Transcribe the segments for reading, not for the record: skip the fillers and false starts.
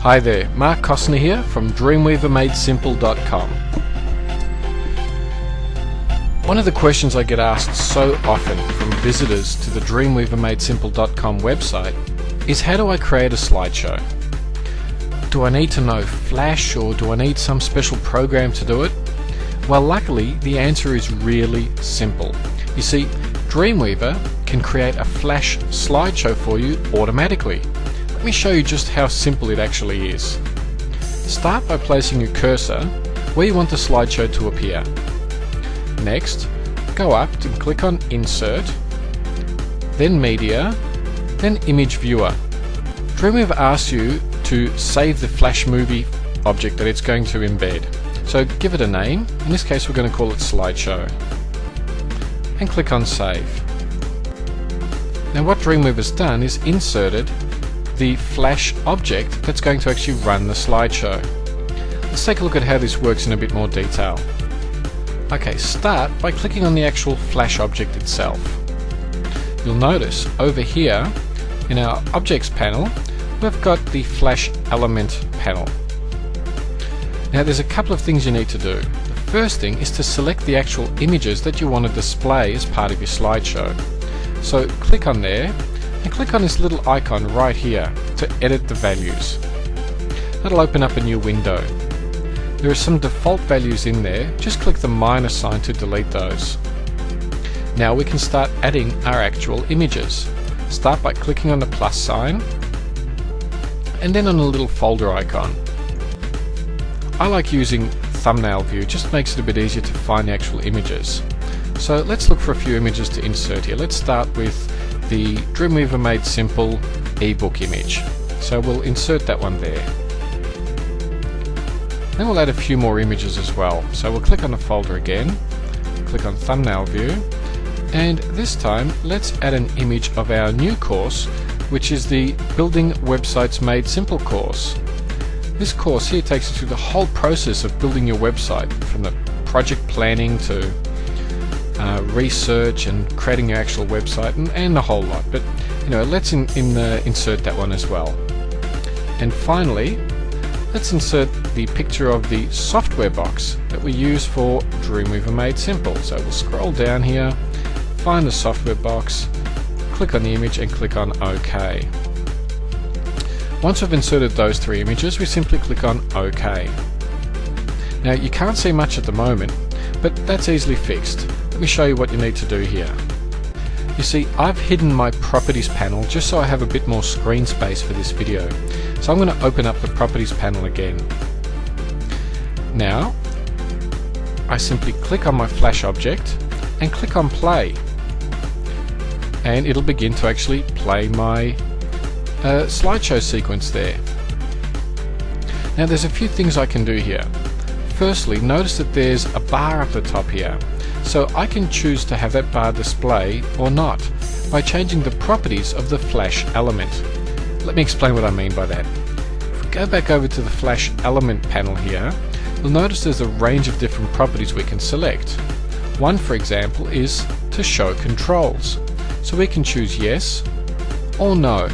Hi there, Mark Costner here from DreamweaverMadeSimple.com. One of the questions I get asked so often from visitors to the DreamweaverMadeSimple.com website is, how do I create a slideshow? Do I need to know Flash, or do I need some special program to do it? Well, luckily the answer is really simple. You see, Dreamweaver can create a Flash slideshow for you automatically. Let me show you just how simple it actually is. Start by placing your cursor where you want the slideshow to appear. Next, go up and click on Insert, then Media, then Image Viewer. Dreamweaver asks you to save the Flash movie object that it's going to embed. So give it a name. In this case we're going to call it Slideshow. And click on Save. Now what Dreamweaver's done is inserted the Flash object that's going to actually run the slideshow. Let's take a look at how this works in a bit more detail. Okay, start by clicking on the actual Flash object itself. You'll notice over here in our Objects panel we've got the Flash Element panel. Now there's a couple of things you need to do. The first thing is to select the actual images that you want to display as part of your slideshow. So click on there and click on this little icon right here to edit the values. That'll open up a new window. There are some default values in there. Just click the minus sign to delete those. Now we can start adding our actual images. Start by clicking on the plus sign and then on the little folder icon. I like using thumbnail view, just makes it a bit easier to find the actual images. So let's look for a few images to insert here. Let's start with the Dreamweaver Made Simple ebook image. So we'll insert that one there. Then we'll add a few more images as well. So we'll click on the folder again, click on thumbnail view, and this time let's add an image of our new course, which is the Building Websites Made Simple course. This course here takes you through the whole process of building your website, from the project planning to research and creating your actual website and the whole lot. But let's insert that one as well. And finally, let's insert the picture of the software box that we use for Dreamweaver Made Simple. So we'll scroll down here, find the software box, click on the image and click on OK. Once we've inserted those three images, we simply click on OK. Now you can't see much at the moment, but that's easily fixed. Let me show you what you need to do here. You see, I've hidden my Properties panel just so I have a bit more screen space for this video. So I'm going to open up the Properties panel again. Now, I simply click on my Flash object and click on Play. And it'll begin to actually play my slideshow sequence there. Now there's a few things I can do here. Firstly, notice that there's a bar up the top here. So I can choose to have that bar display or not by changing the properties of the Flash element. Let me explain what I mean by that. If we go back over to the Flash element panel here, you'll notice there's a range of different properties we can select. One, for example, is to show controls. So we can choose yes or no.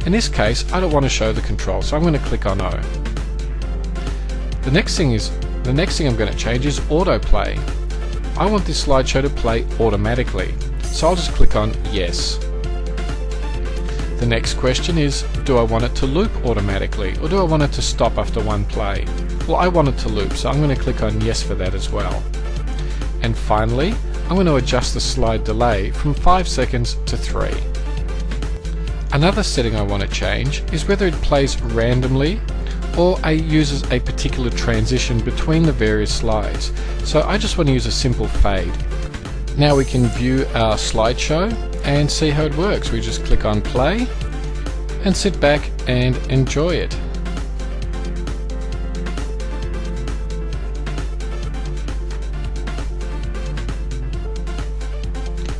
In this case, I don't want to show the controls, so I'm going to click on No. The next thing I'm going to change is autoplay. I want this slideshow to play automatically, so I'll just click on Yes. The next question is, do I want it to loop automatically, or do I want it to stop after one play? Well, I want it to loop, so I'm going to click on Yes for that as well. And finally, I'm going to adjust the slide delay from 5 seconds to 3. Another setting I want to change is whether it plays randomly or uses a particular transition between the various slides. So I just want to use a simple fade. Now we can view our slideshow and see how it works. We just click on play and sit back and enjoy it.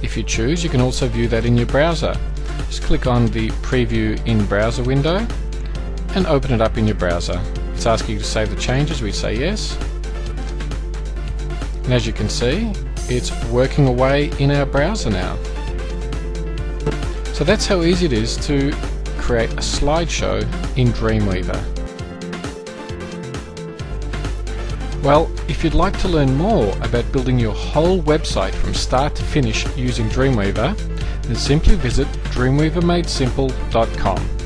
If you choose, you can also view that in your browser. Just click on the Preview in Browser window and open it up in your browser. It's asking you to save the changes. We say yes. And as you can see, it's working away in our browser now. So that's how easy it is to create a slideshow in Dreamweaver. Well, if you'd like to learn more about building your whole website from start to finish using Dreamweaver, then simply visit dreamweavermadesimple.com.